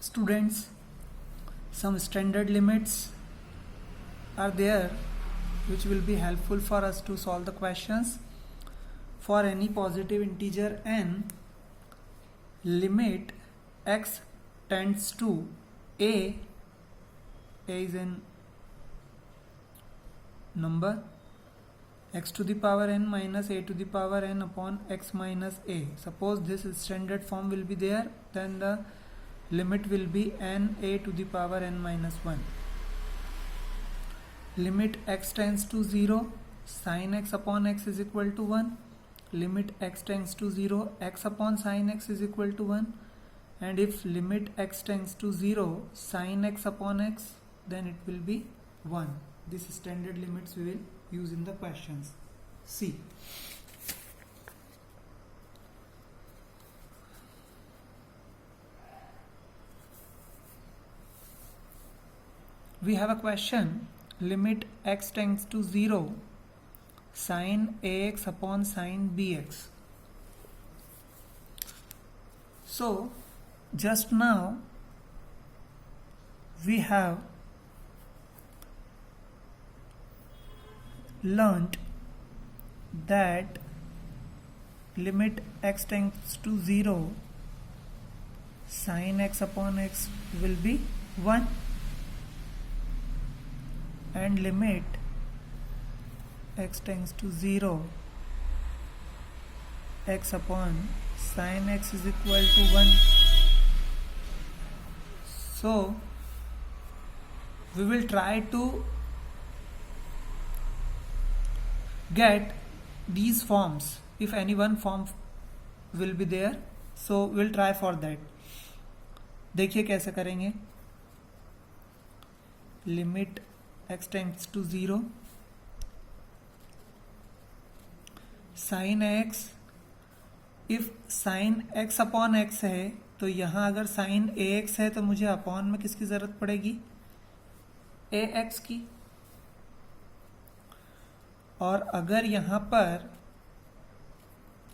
Students, some standard limits are there which will be helpful for us to solve the questions. For any positive integer n, limit x tends to a is in number, x to the power n minus a to the power n upon x minus a. Suppose this standard form will be there, then the limit will be n a to the power n minus 1. Limit x tends to 0, sin x upon x is equal to 1. Limit x tends to 0, x upon sin x is equal to 1. And if limit x tends to 0, sin x upon x, then it will be 1. These standard limits we will use in the questions. See. We have a question, limit x tends to 0, sin ax upon sin bx. So, just now we have learnt that limit x tends to 0, sin x upon x will be 1, and limit x tends to 0, x upon sin x is equal to 1. So we will try to get these forms. If any one form will be there, so we'll try for that. देखिए कैसे करेंगे. Limit x tends to 0, sin x, if sin x upon x है तो यहाँ अगर sin ax है तो मुझे अपॉन में किसकी जरूरत पड़ेगी, ax की. और अगर यहाँ पर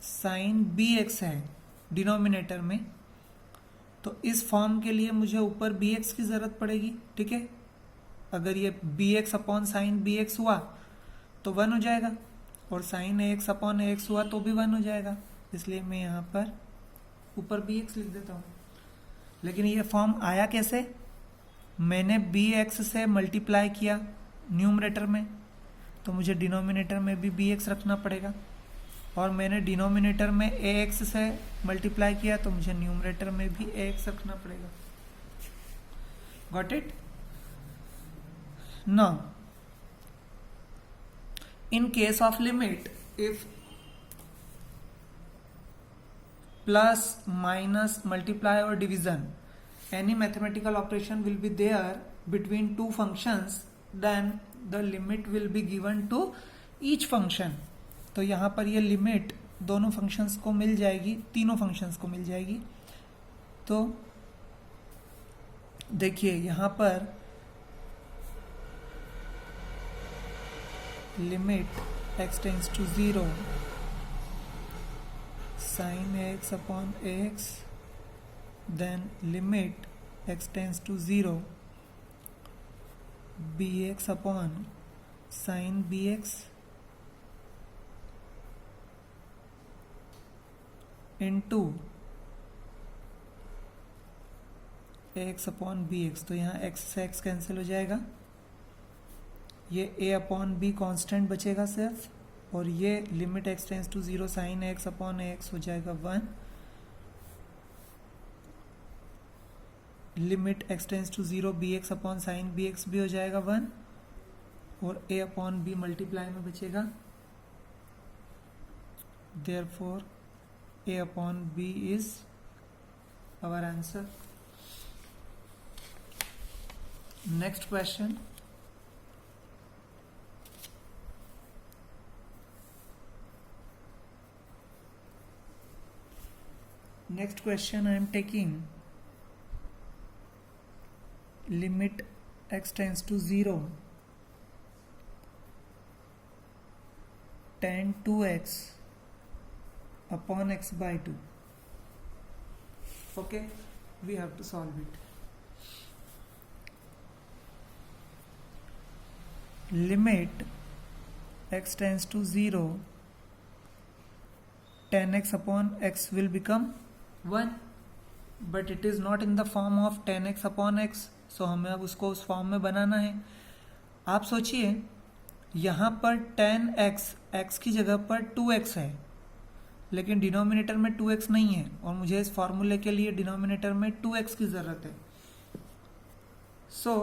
sin bx है डिनोमिनेटर में, तो इस फॉर्म के लिए मुझे ऊपर bx की जरूरत पड़ेगी. ठीक है, अगर ये bx अपॉन साइन bx हुआ तो 1 हो जाएगा, और साइन ax अपॉन ax हुआ तो भी 1 हो जाएगा. इसलिए मैं यहाँ पर ऊपर bx लिख देता हूँ. लेकिन ये फॉर्म आया कैसे, मैंने bx से मल्टीप्लाई किया न्यूमरेटर में, तो मुझे डिनोमिनेटर में भी bx रखना पड़ेगा, और मैंने डिनोमिनेटर में ax से मल्टीप्लाई किया तो मुझे न्यूमरेटर में भी ax रखना पड़ेगा. Got it. Now, in case of limit, if plus, minus, multiply or division, any mathematical operation will be there between two functions, then the limit will be given to each function. तो यहाँ पर ये limit दोनों functions को मिल जाएगी, तीनों functions को मिल जाएगी. तो देखिए यहाँ पर limit x tends to 0, sin x upon ax, then limit x tends to 0, bx upon sin bx into ax upon bx. तो यहाँ x से x कैंसिल हो जाएगा, ये a अपॉन बी कांस्टेंट बचेगा सिर्फ, और ये limit x tends to 0 sine x upon x हो जाएगा 1. Limit x tends to 0 bx upon sine bx भी हो जाएगा 1, और a अपॉन b मल्टीप्लाई में बचेगा. Therefore a upon b is our answer. Next question. Next question I am taking, limit x tends to 0, tan 2x upon x by 2. Okay, we have to solve it. Limit x tends to 0 10x upon x will become 1, but it is not in the form of 10x upon x, so हमें अब उसको उस form में बनाना है। आप सोचिए यहाँ पर 10x x की जगह पर 2x है, लेकिन डिनोमिनेटर में 2x नहीं है और मुझे इस फॉर्मूले के लिए डिनोमिनेटर में 2x की ज़रूरत है। सो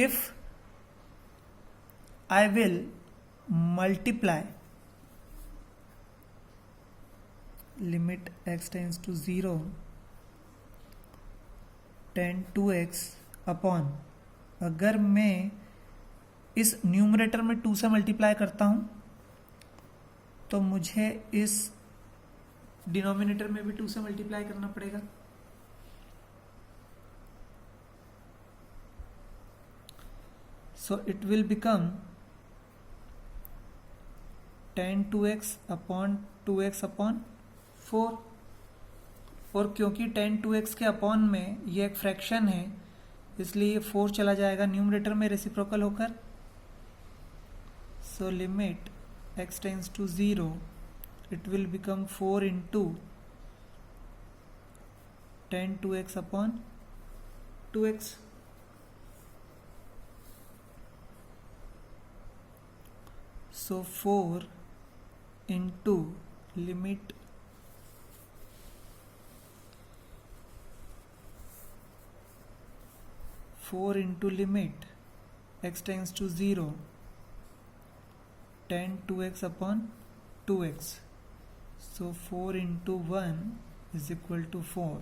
if I will multiply limit x tends to 0 10 2x upon, अगर मैं इस न्यूमरेटर में 2 से मल्टीप्लाई करता हूं तो मुझे इस डिनोमिनेटर में भी 2 से मल्टीप्लाई करना पड़ेगा। So it will become 10 2x upon 2x upon 4, और क्योंकि 10 2x के अपॉन में ये एक फ्रैक्शन है इसलिए ये 4 चला जाएगा न्यूमरेटर में रेसिप्रोकल होकर। So limit x tends to 0 it will become 4 into 10 2x upon 2x। So 4 into limit x tends to 0 10 2x upon 2x, so 4 into 1 is equal to 4.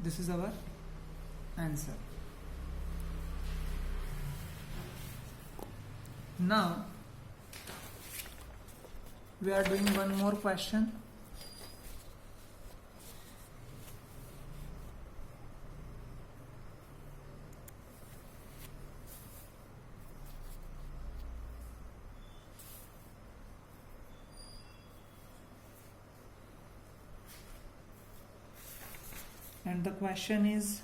This is our answer. Now we are doing one more question. And the question is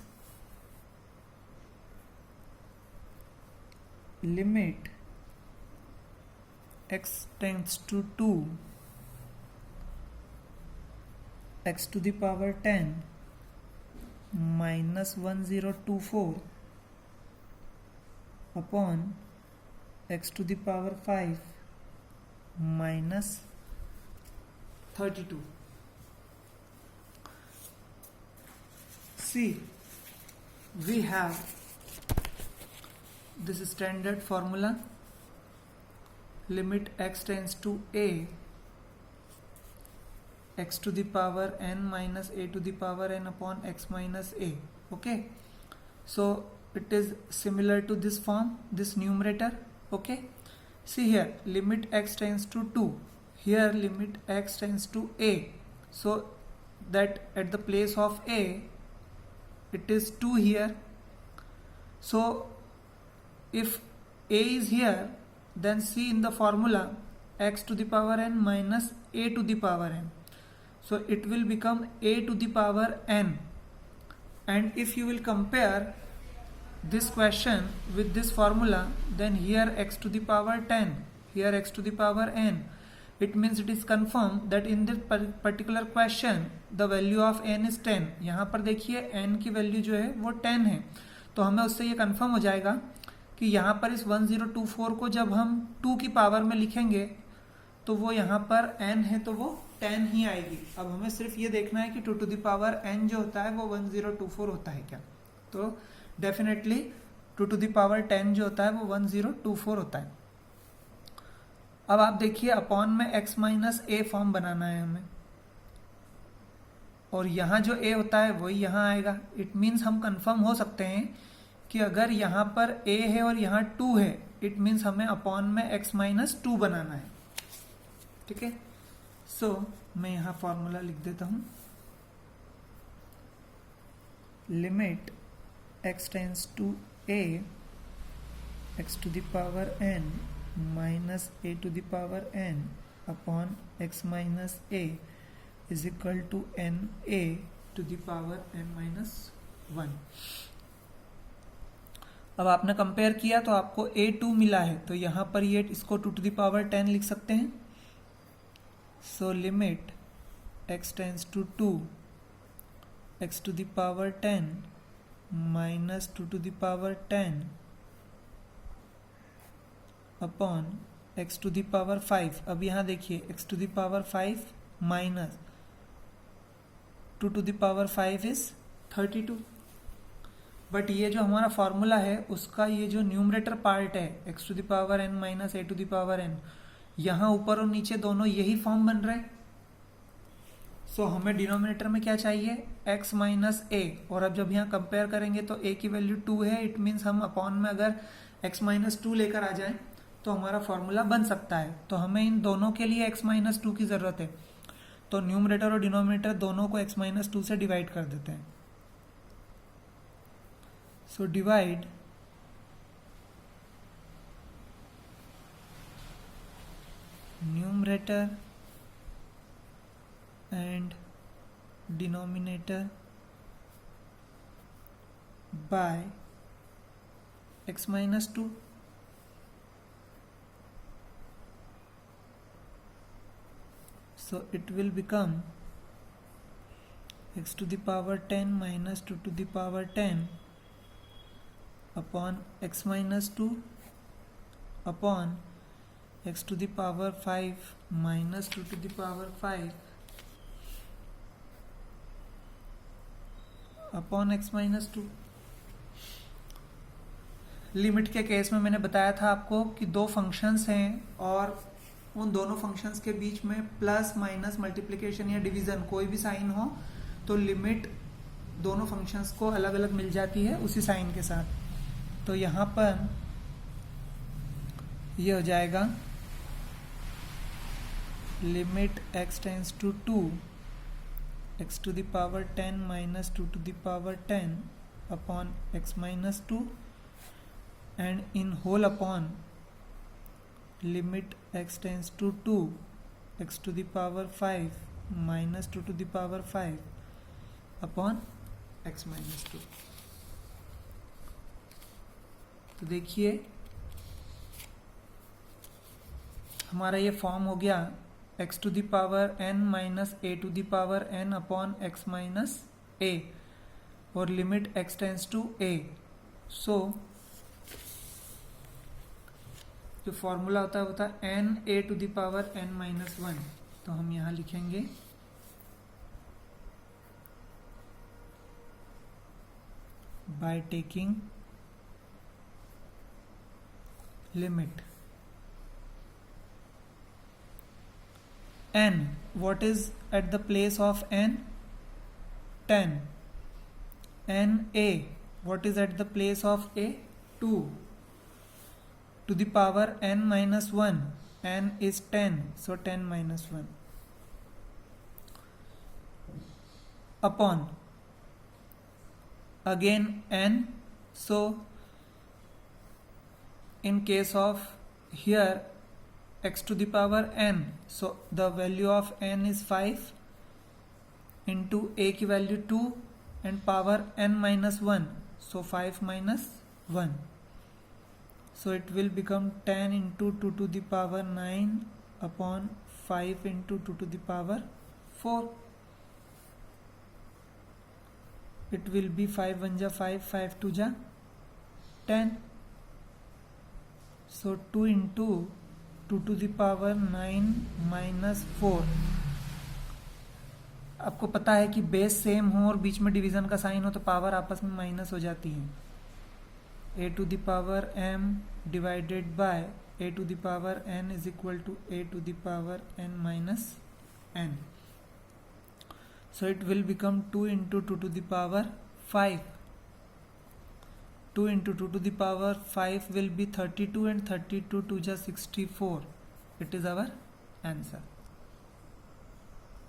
limit x tends to 2 x to the power 10 minus 1024 upon x to the power 5 minus 32. See, we have this standard formula, limit x tends to a x to the power n minus a to the power n upon x minus a. Okay, so it is similar to this form, this numerator. Okay, see here, limit x tends to 2, here limit x tends to a, so that at the place of a it is 2 here. So if a is here, then see in the formula x to the power n minus a to the power n, so it will become a to the power n. And if you will compare this question with this formula, then here x to the power 10, here x to the power n, it means it is confirmed that in this particular question the value of n is 10. यहाँ पर देखिए n की value जो है वो 10 है, तो हमें उससे ये कंफर्म हो जाएगा कि यहाँ पर इस 1024 को जब हम 2 की पावर में लिखेंगे तो वो यहाँ पर n है तो वो 10 ही आएगी। अब हमें सिर्फ ये देखना है कि 2 to the power n जो होता है वो 1024 होता है क्या, तो डेफिनेटली 2 to the power 10 जो होता है वो 1024 होता है। अब आप देखिए अपॉन में x माइनस ए फॉर्म बनाना है हमें, और यहाँ जो a होता है वही यहाँ आएगा। इट मीन्स हम कंफर्म हो सकते हैं कि अगर यहाँ पर a है और यहाँ 2 है, इट मीन्स हमें अपॉन में x माइनस 2 बनाना है। ठीक है, सो मैं यहाँ फॉर्मूला लिख देता हूँ, limit x tends to a x to the power n minus a to the power n upon x minus a is equal to n a to the power n-1। अब आपने कंपेयर किया तो आपको a2 मिला है, तो यहां पर ये इसको 2 to the power 10 लिख सकते हैं। So limit x tends to 2 x to the power 10 minus 2 to the power 10 upon x to the power 5। अब यहां देखिए x to the power 5 minus 2 to the power 5 is 32। But ये जो हमारा formula है उसका ये जो न्यूमरेटर पार्ट है x to the power n minus a to the power n, यहाँ ऊपर और नीचे दोनों यही फॉर्म बन रहे हैं। सो हमें डिनोमिनेटर में क्या चाहिए, x माइनस a। और अब जब यहाँ कंपेयर करेंगे तो a की वैल्यू 2 है, इट मीन्स हम अपॉन में अगर x माइनस 2 लेकर आ जाएं तो हमारा फॉर्मूला बन सकता है। तो हमें इन दोनों के लिए x माइनस 2 की जरूरत है, तो न्यूमरेटर और डिनोमिनेटर दोनों को x माइनस 2 से डिवाइड कर देते हैं। So divide numerator and denominator by x minus 2। So it will become x to the power 10 minus 2 to the power 10 upon x minus 2 upon x to the power 5 minus 2 to the power 5 upon x minus 2। Limit के case में मैंने बताया था आपको कि दो functions हैं और उन दोनों फंक्शंस के बीच में प्लस माइनस मल्टीप्लिकेशन या डिवीजन कोई भी साइन हो तो लिमिट दोनों फंक्शंस को अलग अलग मिल जाती है उसी साइन के साथ। तो यहाँ पर ये हो जाएगा limit x tends to 2 x to the power 10 minus 2 to the power 10 upon x minus 2 and in whole upon limit x tends to 2 x to the power 5 minus 2 to the power 5 upon x minus 2। तो देखिए हमारा ये form हो गया x to the power n minus a to the power n upon x minus a और limit x tends to a। So जो formula होता है वो होता है n a to the power n minus 1। तो हम यहां लिखेंगे by taking limit n, what is at the place of n, 10, n a, what is at the place of a, 2, to the power n minus 1, n is 10, so 10 minus 1 upon again n। so in case of here x to the power n, so the value of n is 5 into a की value 2 and power n minus 1, so 5 minus 1, so it will become 10 into 2 to the power 9 upon 5 into 2 to the power 4। it will be 5 1 जा 5, 5 2 जा 10, so 2 into 2 to the power 9 minus 4। आपको पता है कि base same हो और बीच में division का साइन हो तो पावर आपस में माइनस हो जाती है। a to the power m divided by a to the power n is equal to a to the power n minus n। so it will become 2 into 2 to the power 5। 2 into 2 to the power 5 will be 32 and 32 2 just 64। It is our answer।